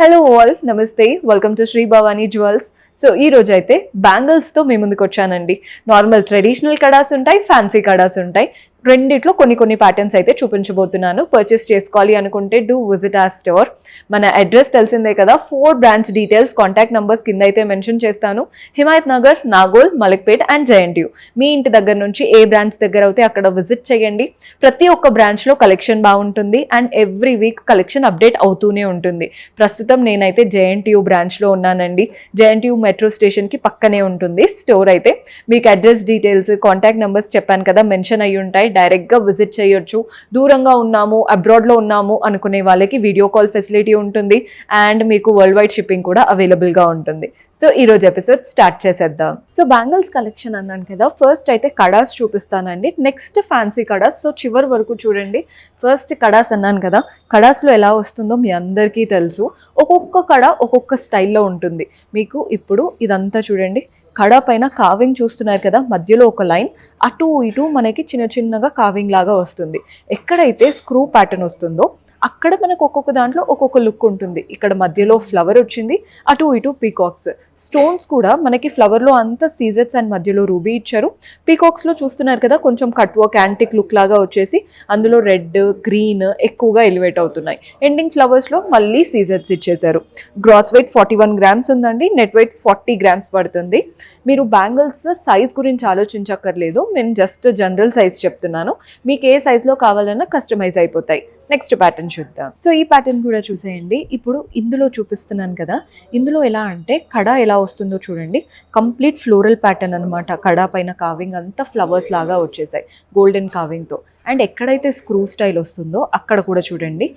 Hello all, నమస్తే, welcome to Shri Bhavani Jewels. So ఈ రోజు అయితే బ్యాంగిల్స్తో మీ ముందుకు వచ్చానండి. నార్మల్ ట్రెడిషనల్ కడాస్ ఉంటాయి, ఫ్యాన్సీ కడాస్ ఉంటాయి. రెండిట్లో కొన్ని ప్యాటర్న్స్ అయితే చూపించబోతున్నాను. పర్చేస్ చేసుకోవాలి అనుకుంటే డూ విజిట్ ఆ స్టోర్. మన అడ్రస్ తెలిసిందే కదా. 4 బ్రాంచ్ డీటెయిల్స్, కాంటాక్ట్ నంబర్స్ కింద అయితే మెన్షన్ చేస్తాను. హిమాయత్ నగర్, నాగోల్, మలిక్పేట్ అండ్ జయంట్యూ. మీ ఇంటి దగ్గర నుంచి ఏ బ్రాంచ్ దగ్గర అయితే అక్కడ విజిట్ చేయండి. ప్రతి ఒక్క బ్రాంచ్లో కలెక్షన్ బాగుంటుంది and every week collection update అవుతూనే ఉంటుంది. ప్రస్తుతం నేనైతే జయంట్యూ బ్రాంచ్లో ఉన్నానండి. జయంట్యూ మెట్రో స్టేషన్కి పక్కనే ఉంటుంది స్టోర్ అయితే. మీకు అడ్రస్ డీటెయిల్స్, కాంటాక్ట్ నెంబర్స్ చెప్పాను కదా, మెన్షన్ అయ్యి ఉంటాయి. డైరెక్ట్గా విజిట్ చేయొచ్చు. దూరంగా ఉన్నాము, అబ్రాడ్లో ఉన్నాము అనుకునే వాళ్ళకి వీడియో కాల్ ఫెసిలిటీ ఉంటుంది అండ్ మీకు వరల్డ్ వైడ్ షిప్పింగ్ కూడా అవైలబుల్గా ఉంటుంది. సో ఈ రోజు ఎపిసోడ్ స్టార్ట్ చేసేద్దాం. సో బ్యాంగిల్స్ కలెక్షన్ అన్నాను కదా, ఫస్ట్ అయితే కడాస్ చూపిస్తానండి, నెక్స్ట్ ఫ్యాన్సీ కడాస్. సో చివరి వరకు చూడండి. ఫస్ట్ కడాస్ అన్నాను కదా, కడాస్లో ఎలా వస్తుందో మీ అందరికీ తెలుసు. ఒక్కొక్క కడ ఒక్కొక్క స్టైల్లో ఉంటుంది. మీకు ఇప్పుడు ఇదంతా చూడండి, కడ పైన కావింగ్ చూస్తున్నారు కదా, మధ్యలో ఒక లైన్ అటు ఇటు మనకి చిన్నగా కావింగ్ లాగా వస్తుంది. ఎక్కడైతే స్క్రూ ప్యాటర్న్ వస్తుందో అక్కడ మనకు ఒక్కొక్క దాంట్లో ఒక్కొక్క లుక్ ఉంటుంది. ఇక్కడ మధ్యలో ఫ్లవర్ వచ్చింది, అటు ఇటు పీకాక్స్. స్టోన్స్ కూడా మనకి ఫ్లవర్లో అంతా సీజెట్స్ అండ్ మధ్యలో రూబీ ఇచ్చారు. పీకాక్స్లో చూస్తున్నారు కదా, కొంచెం కట్ వర్క్ యాంటిక్ లుక్ లాగా వచ్చేసి అందులో రెడ్, గ్రీన్ ఎక్కువగా ఎలివేట్ అవుతున్నాయి. ఎండింగ్ ఫ్లవర్స్లో మళ్ళీ సీజెట్స్ ఇచ్చేసారు. గ్రాస్ వెయిట్ 41 గ్రామ్స్ ఉందండి, నెట్ వెయిట్ 40 గ్రామ్స్ పడుతుంది. మీరు బ్యాంగిల్స్ సైజ్ గురించి ఆలోచించక్కర్లేదు, నేను జస్ట్ జనరల్ సైజ్ చెప్తున్నాను. మీకు ఏ సైజ్లో కావాలన్నా కస్టమైజ్ అయిపోతాయి. నెక్స్ట్ ప్యాటర్న్ చూద్దాం. సో ఈ ప్యాటర్న్ కూడా చూసేయండి. ఇప్పుడు ఇందులో చూపిస్తున్నాను కదా, ఇందులో ఎలా అంటే కడ ఎలా వస్తుందో చూడండి. కంప్లీట్ ఫ్లోరల్ ప్యాటర్న్ అనమాట. కడ పైన కావింగ్ అంతా ఫ్లవర్స్ లాగా వచ్చేసాయి గోల్డెన్ కావింగ్తో. అండ్ ఎక్కడైతే స్క్రూ స్టైల్ వస్తుందో అక్కడ కూడా చూడండి,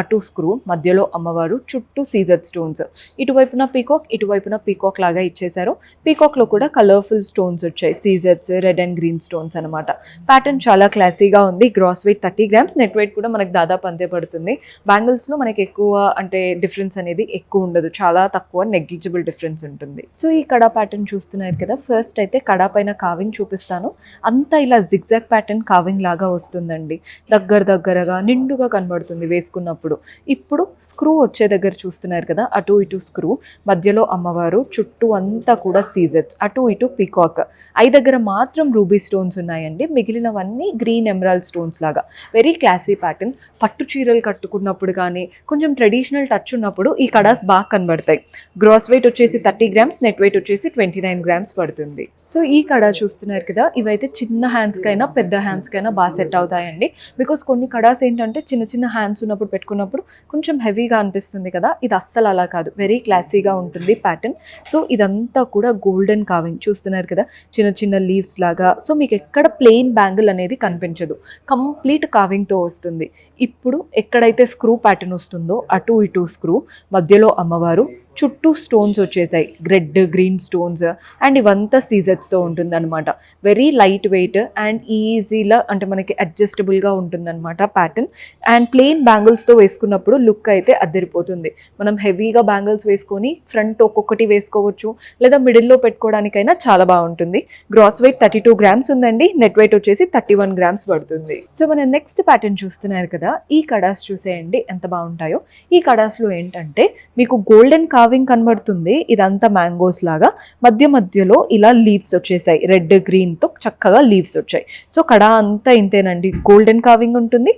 అటు స్క్రూ, మధ్యలో అమ్మవారు, చుట్టూ సీజర్ స్టోన్స్. ఇటువైపున పీకాక్, ఇటువైపున పీకాక్ లాగా ఇచ్చేసారు. పీకాక్లో కూడా కలర్ఫుల్ స్టోన్స్ వచ్చాయి, సీజర్స్, రెడ్ అండ్ గ్రీన్ స్టోన్స్ అనమాట. ప్యాటర్న్ చాలా క్లాసీగా ఉంది. Gross weight 30 grams, net weight కూడా మనకి దాదాపు అంతే పడుతుంది. బ్యాంగిల్స్లో మనకి ఎక్కువ అంటే డిఫరెన్స్ అనేది ఎక్కువ ఉండదు, చాలా తక్కువ, నెగ్లిజిబుల్ డిఫరెన్స్ ఉంటుంది. సో ఈ కడా ప్యాటర్న్ చూస్తున్నారు కదా, ఫస్ట్ అయితే కడా పైన కావింగ్ చూపిస్తాను. అంతా ఇలా జిగ్జాగ్ ప్యాటర్న్ కావింగ్ లాగా వస్తుందండి. దగ్గరగా నిండుగా కనబడుతుంది వేసుకున్నప్పుడు. ఇప్పుడు స్క్రూ వచ్చే దగ్గర చూస్తున్నారు కదా, అటు ఇటు స్క్రూ, మధ్యలో అమ్మవారు, చుట్టూ అంతా కూడా సీజెట్స్, అటు ఇటు పీకాక్. ఐ దగ్గర మాత్రం రూబీ స్టోన్స్ ఉన్నాయండి, మిగిలినవన్నీ గ్రీన్ ఎమరాల్డ్ స్టోన్స్ లాగా. Very classy pattern. పట్టు చీరలు కట్టుకున్నప్పుడు కానీ కొంచెం ట్రెడిషనల్ టచ్ ఉన్నప్పుడు ఈ కడాస్ బాగా కనబడతాయి. గ్రాస్ వెయిట్ వచ్చేసి 30 గ్రామ్స్, నెట్ వెయిట్ వచ్చేసి 29 గ్రామ్స్ పడుతుంది. సో ఈ కడా చూస్తున్నారు కదా, ఇవైతే చిన్న హ్యాండ్స్కైనా పెద్ద హ్యాండ్స్కైనా బాగా సెట్ అవుతాయండి. బికాస్ కొన్ని కడాస్ ఏంటంటే చిన్న హ్యాండ్స్ ఉన్నప్పుడు పెట్టుకున్నప్పుడు కొంచెం హెవీగా అనిపిస్తుంది కదా, ఇది అస్సలు అలా కాదు, వెరీ క్లాసీగా ఉంటుంది ప్యాటర్న్. సో ఇదంతా కూడా గోల్డెన్ కావింగ్ చూస్తున్నారు కదా, చిన్న లీవ్స్ లాగా. సో మీకు ఎక్కడ ప్లెయిన్ బ్యాంగిల్ అనేది కనిపించదు, కంప్లీట్ కావింగ్తో వస్తుంది. ఇప్పుడు ఎక్కడైతే స్క్రూ ప్యాటర్న్ వస్తుందో అటు ఇటు స్క్రూ, మధ్యలో అమ్మవారు, చుట్టూ స్టోన్స్ వచ్చేసాయి, రెడ్, గ్రీన్ స్టోన్స్. అండ్ ఇవంతా సీజెట్స్తో ఉంటుంది అనమాట. వెరీ లైట్ వెయిట్ అండ్ ఈజీలా అంటే మనకి అడ్జస్టబుల్గా ఉంటుందన్నమాట ప్యాటర్న్. అండ్ ప్లెయిన్ బ్యాంగిల్స్తో వేసుకున్నప్పుడు లుక్ అయితే అద్దరిపోతుంది. మనం హెవీగా బ్యాంగిల్స్ వేసుకొని ఫ్రంట్ ఒక్కొక్కటి వేసుకోవచ్చు, లేదా మిడిల్లో పెట్టుకోవడానికైనా చాలా బాగుంటుంది. గ్రాస్ వెయిట్ 32 గ్రామ్స్ ఉందండి, నెట్ వెయిట్ వచ్చేసి 31 గ్రామ్స్ పడుతుంది. సో మన నెక్స్ట్ ప్యాటర్న్ చూస్తున్నారు కదా, ఈ కడాస్ చూసేయండి ఎంత బాగుంటాయో. ఈ కడాస్లో ఏంటంటే మీకు గోల్డెన్ కావింగ్ కనబడుతుంది, ఇదంతా మ్యాంగోస్ లాగా. మధ్యలో ఇలా లీవ్స్ వచ్చేసాయి, రెడ్ గ్రీన్తో చక్కగా లీవ్స్ వచ్చాయి. సో కడ అంతా ఇంతేనండి, గోల్డెన్ కావింగ్ ఉంటుంది,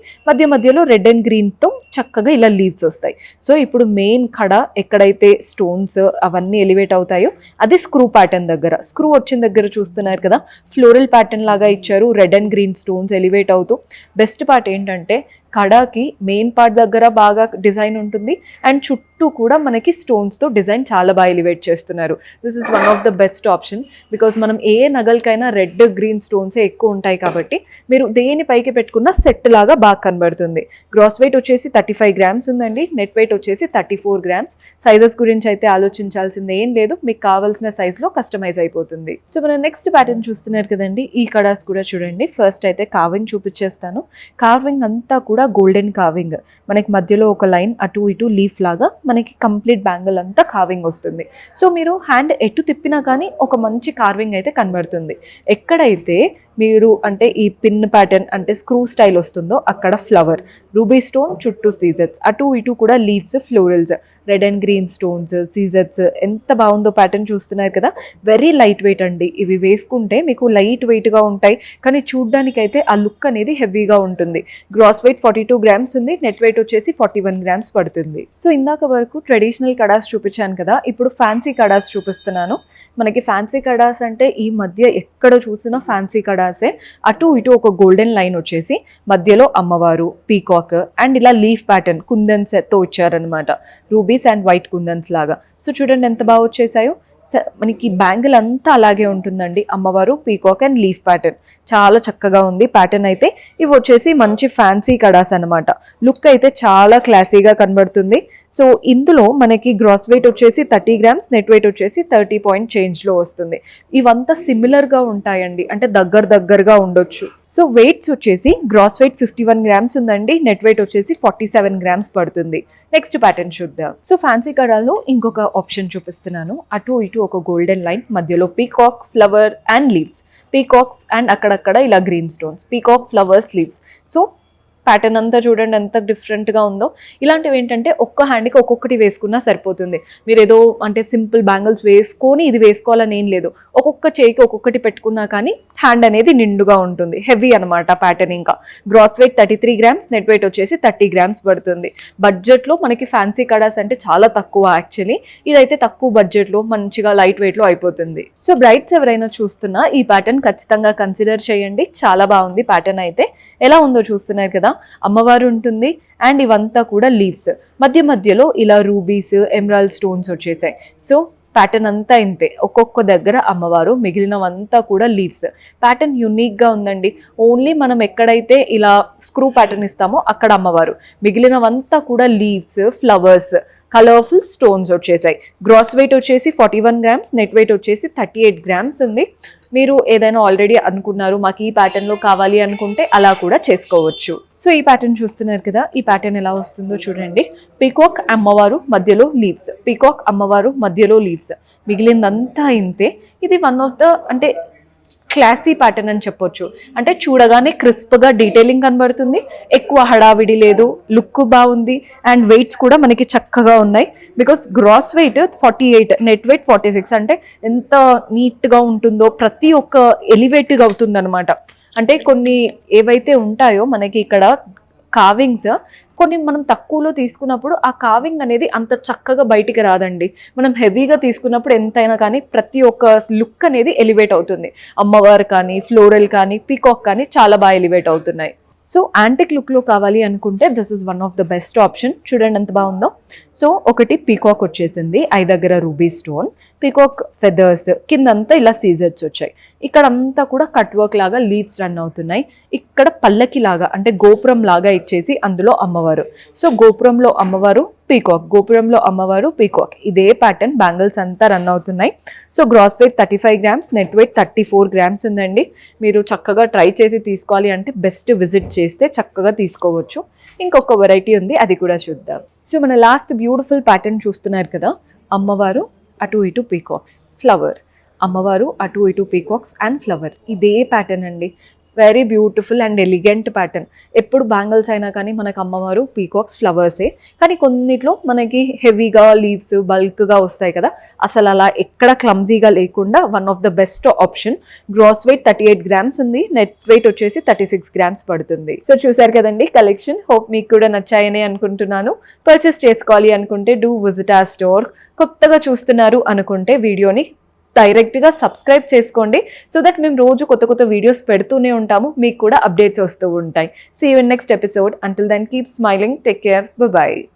మధ్యలో రెడ్ అండ్ గ్రీన్తో చక్కగా ఇలా లీవ్స్ వస్తాయి. సో ఇప్పుడు మెయిన్ కడ ఎక్కడైతే స్టోన్స్ అవన్నీ ఎలివేట్ అవుతాయో అది స్క్రూ ప్యాటర్న్ దగ్గర. స్క్రూ వచ్చిన దగ్గర చూస్తున్నారు కదా, ఫ్లోరల్ ప్యాటర్న్ లాగా ఇచ్చారు, red and green stones elevate అవుతూ. బెస్ట్ పార్ట్ ఏంటంటే కడాకి మెయిన్ పార్ట్ దగ్గర బాగా డిజైన్ ఉంటుంది అండ్ చుట్టూ కూడా మనకి స్టోన్స్తో డిజైన్ చాలా బాగా ఎలివేట్ చేస్తున్నారు. This is one of the best option. Because మనం ఏ నగలకైనా రెడ్, గ్రీన్ స్టోన్సే ఎక్కువ ఉంటాయి కాబట్టి మీరు దేని పైకి పెట్టుకున్న సెట్ లాగా బాగా కనబడుతుంది. గ్రాస్ వెయిట్ వచ్చేసి 35 గ్రామ్స్ ఉందండి, నెట్ వెయిట్ వచ్చేసి 34 గ్రామ్స్. సైజెస్ గురించి అయితే ఆలోచించాల్సింది ఏం లేదు, మీకు కావాల్సిన సైజ్లో కస్టమైజ్ అయిపోతుంది. సో మనం నెక్స్ట్ ప్యాటర్న్ చూస్తున్నారు కదండి, ఈ కడాస్ కూడా చూడండి. ఫస్ట్ అయితే కావింగ్ చూపించేస్తాను. కావింగ్ అంతా కూడా గోల్డెన్ కావింగ్, మనకి మధ్యలో ఒక లైన్, అటు ఇటు లీఫ్ లాగా మనకి కంప్లీట్ బ్యాంగిల్ అంతా కావింగ్ వస్తుంది. సో మీరు హ్యాండ్ ఎటు తిప్పినా కానీ ఒక మంచి కార్వింగ్ అయితే కనబడుతుంది. ఎక్కడైతే మీరు అంటే ఈ పిన్ ప్యాటర్న్ అంటే స్క్రూ స్టైల్ వస్తుందో అక్కడ ఫ్లవర్, రూబీ స్టోన్, చుట్టూ సీజెట్స్, అటు ఇటు కూడా leaves, florals. Red and green stones, సీజర్స్, ఎంత బాగుందో ప్యాటర్న్ చూస్తున్నారు కదా. వెరీ లైట్ వెయిట్ అండి. ఇవి వేసుకుంటే మీకు లైట్ వెయిట్గా ఉంటాయి, కానీ చూడ్డానికైతే ఆ లుక్ అనేది హెవీగా ఉంటుంది. గ్రాస్ వెయిట్ 42 గ్రామ్స్ ఉంది, నెట్ వెయిట్ వచ్చేసి 41 గ్రామ్స్ పడుతుంది. సో ఇందాక వరకు ట్రెడిషనల్ కడాస్ చూపించాను కదా, ఇప్పుడు ఫ్యాన్సీ కడాస్ చూపిస్తున్నాను. మనకి ఫ్యాన్సీ కడాస్ అంటే ఈ మధ్య ఎక్కడ చూసినా ఫ్యాన్సీ కడాసే. అటు ఇటు ఒక గోల్డెన్ లైన్ వచ్చేసి మధ్యలో అమ్మవారు, పీకాక్ అండ్ ఇలా లీఫ్ ప్యాటర్న్ కుందన్స్తో వచ్చారనమాట. రూబీస్ అండ్ వైట్ కుందన్స్ లాగా. సో చూడండి ఎంత బాగా వచ్చేసాయో. మనకి బ్యాంగిల్ అంతా అలాగే ఉంటుందండి. అమ్మవారు, పీకాక్ అండ్ లీఫ్ ప్యాటర్న్ చాలా చక్కగా ఉంది ప్యాటర్న్ అయితే. ఇవి వచ్చేసి మంచి ఫ్యాన్సీ కడాస్ అనమాట. లుక్ అయితే చాలా క్లాసీగా కనబడుతుంది. సో ఇందులో మనకి గ్రాస్ వెయిట్ వచ్చేసి 30 గ్రామ్స్, నెట్ వెయిట్ వచ్చేసి 30 పాయింట్ చేంజ్లో వస్తుంది. ఇవంతా సిమిలర్గా ఉంటాయండి, అంటే దగ్గరగా ఉండొచ్చు. సో వెయిట్స్ వచ్చేసి గ్రాస్ వెయిట్ 51 గ్రామ్స్ ఉందండి, నెట్ వెయిట్ వచ్చేసి 47 గ్రామ్స్ పడుతుంది. నెక్స్ట్ ప్యాటర్న్ చూద్దాం. సో ఫ్యాన్సీ కడాల్లో ఇంకొక ఆప్షన్ చూపిస్తున్నాను. అటు ఇటు ఒక గోల్డెన్ లైన్, మధ్యలో peacock, flower and leaves. Peacocks and అక్కడక్కడ ఇలా green stones, peacock, flowers, leaves. So pattern అంతా చూడండి ఎంత డిఫరెంట్గా ఉందో. ఇలాంటివి ఏంటంటే ఒక్క హ్యాండ్కి ఒక్కొక్కటి వేసుకున్నా సరిపోతుంది. మీరు ఏదో అంటే సింపుల్ బ్యాంగిల్స్ వేసుకొని ఇది వేసుకోవాలని ఏం లేదు. ఒక్కొక్క చేయికి ఒక్కొక్కటి పెట్టుకున్నా కానీ హ్యాండ్ అనేది నిండుగా ఉంటుంది. హెవీ అనమాట ప్యాటర్న్. ఇంకా gross weight 33 grams, net weight వచ్చేసి 30 గ్రామ్స్ పడుతుంది. బడ్జెట్లో మనకి ఫ్యాన్సీ కడాస్ అంటే చాలా తక్కువ యాక్చువల్లీ. ఇదైతే తక్కువ బడ్జెట్లో మంచిగా లైట్ వెయిట్లో అయిపోతుంది. సో బ్రైడ్స్ ఎవరైనా చూస్తున్నా ఈ ప్యాటర్న్ ఖచ్చితంగా కన్సిడర్ చేయండి. చాలా బాగుంది ప్యాటర్న్ అయితే. ఎలా ఉందో చూస్తున్నారు కదా, అమ్మవారు ఉంటుంది అండ్ ఇవంతా కూడా లీవ్స్, మధ్యలో ఇలా రూబీస్, ఎమరాల్డ్ స్టోన్స్ వచ్చేసాయి. సో ప్యాటర్న్ అంతా ఇంతే. ఒక్కొక్క దగ్గర అమ్మవారు, మిగిలినవంతా కూడా లీవ్స్. ప్యాటర్న్ యూనిక్గా ఉందండి. ఓన్లీ మనం ఎక్కడైతే ఇలా స్క్రూ ప్యాటర్న్ ఇస్తామో అక్కడ అమ్మవారు, మిగిలినవంతా కూడా లీవ్స్, ఫ్లవర్స్, కలర్ఫుల్ స్టోన్స్ వచ్చేసాయి. గ్రాస్ వెయిట్ వచ్చేసి 41 గ్రామ్స్, నెట్ వెయిట్ వచ్చేసి 38 గ్రామ్స్ ఉంది. మీరు ఏదైనా ఆల్రెడీ అనుకున్నారు మాకు ఈ ప్యాటర్న్లో కావాలి అనుకుంటే అలా కూడా చేసుకోవచ్చు. సో ఈ ప్యాటర్న్ చూస్తున్నారు కదా, ఈ ప్యాటర్న్ ఎలా వస్తుందో చూడండి. పీకాక్, అమ్మవారు, మధ్యలో లీవ్స్, పీకాక్, అమ్మవారు, మధ్యలో లీవ్స్, మిగిలిందంతా ఇంతే. ఇది వన్ ఆఫ్ ద అంటే క్లాసీ ప్యాటర్న్ అని చెప్పొచ్చు. అంటే చూడగానే క్రిస్ప్గా డీటెయిలింగ్ కనబడుతుంది, ఎక్కువ హడావిడి లేదు, లుక్ బాగుంది అండ్ వెయిట్స్ కూడా మనకి చక్కగా ఉన్నాయి. Because gross weight 48, net weight 46. అంటే ఎంత నీట్గా ఉంటుందో, ప్రతి ఒక్క ఎలివేట్గా అవుతుంది అనమాట. అంటే కొన్ని ఏవైతే ఉంటాయో మనకి ఇక్కడ కావింగ్స్, కొన్ని మనం తక్కువలో తీసుకున్నప్పుడు ఆ కావింగ్ అనేది అంత చక్కగా బయటికి రాదండి. మనం హెవీగా తీసుకున్నప్పుడు ఎంతైనా కానీ ప్రతి ఒక్క లుక్ అనేది ఎలివేట్ అవుతుంది. అమ్మవారు కానీ, ఫ్లోరల్ కానీ, పీకాక్ కానీ చాలా బాగా ఎలివేట్ అవుతున్నాయి. సో యాంటిక్ లుక్లో కావాలి అనుకుంటే this is one of the best option. చూడండి ఎంత బాగుందో. సో ఒకటి పీకాక్ వచ్చేసింది, ఐ దగ్గర రూబీ స్టోన్, పీకాక్ ఫెదర్స్, కిందంతా ఇలా సీజర్స్ వచ్చాయి. ఇక్కడ అంతా కూడా కట్ వర్క్ లాగా లీవ్స్ రన్ అవుతున్నాయి. ఇక్కడ పల్లకి లాగా అంటే గోపురం లాగా ఇచ్చేసి అందులో అమ్మవారు. సో గోపురంలో అమ్మవారు, పీకాక్, గోపురంలో అమ్మవారు, పీకాక్, ఇదే ప్యాటర్న్ బ్యాంగిల్స్ అంతా రన్ అవుతున్నాయి. So gross weight 35 grams, net weight 34 grams ఉందండి. మీరు చక్కగా ట్రై చేసి తీసుకోవాలి అంటే బెస్ట్ విజిట్ చేస్తే చక్కగా తీసుకోవచ్చు. ఇంకొక వెరైటీ ఉంది, అది కూడా చూద్దాం. సో మన లాస్ట్ బ్యూటిఫుల్ ప్యాటర్న్ చూస్తున్నారు కదా, అమ్మవారు, అటు ఇటు పీకాక్స్, ఫ్లవర్, అమ్మవారు, అటు ఇటు పీకాక్స్ అండ్ ఫ్లవర్, ఇదే ప్యాటర్న్ అండి. Very beautiful and elegant pattern. ఎప్పుడు బ్యాంగిల్స్ అయినా కానీ మనకు అమ్మవారు, పీకాక్స్, ఫ్లవర్సే. కానీ కొన్నిట్లో మనకి హెవీగా లీవ్స్ బల్క్గా వస్తాయి కదా, అసలు అలా ఎక్కడ క్లమ్జీగా లేకుండా one of the best option. Gross weight 38 grams ఉంది, నెట్ వెయిట్ వచ్చేసి 36 గ్రామ్స్ పడుతుంది. సో చూసారు కదండి కలెక్షన్. హోప్ మీకు కూడా నచ్చాయని అనుకుంటున్నాను. పర్చేస్ చేసుకోవాలి అనుకుంటే డూ విజిట్ అవర్ స్టోర్. కొత్తగా చూస్తున్నారు అనుకుంటే వీడియోని డైరెక్ట్గా సబ్స్క్రైబ్ చేసుకోండి. సో దట్ మేము రోజు కొత్త వీడియోస్ పెడుతూనే ఉంటాము, మీకు కూడా అప్డేట్స్ వస్తూ ఉంటాయి. See you in next episode. Until then keep smiling, take care, by.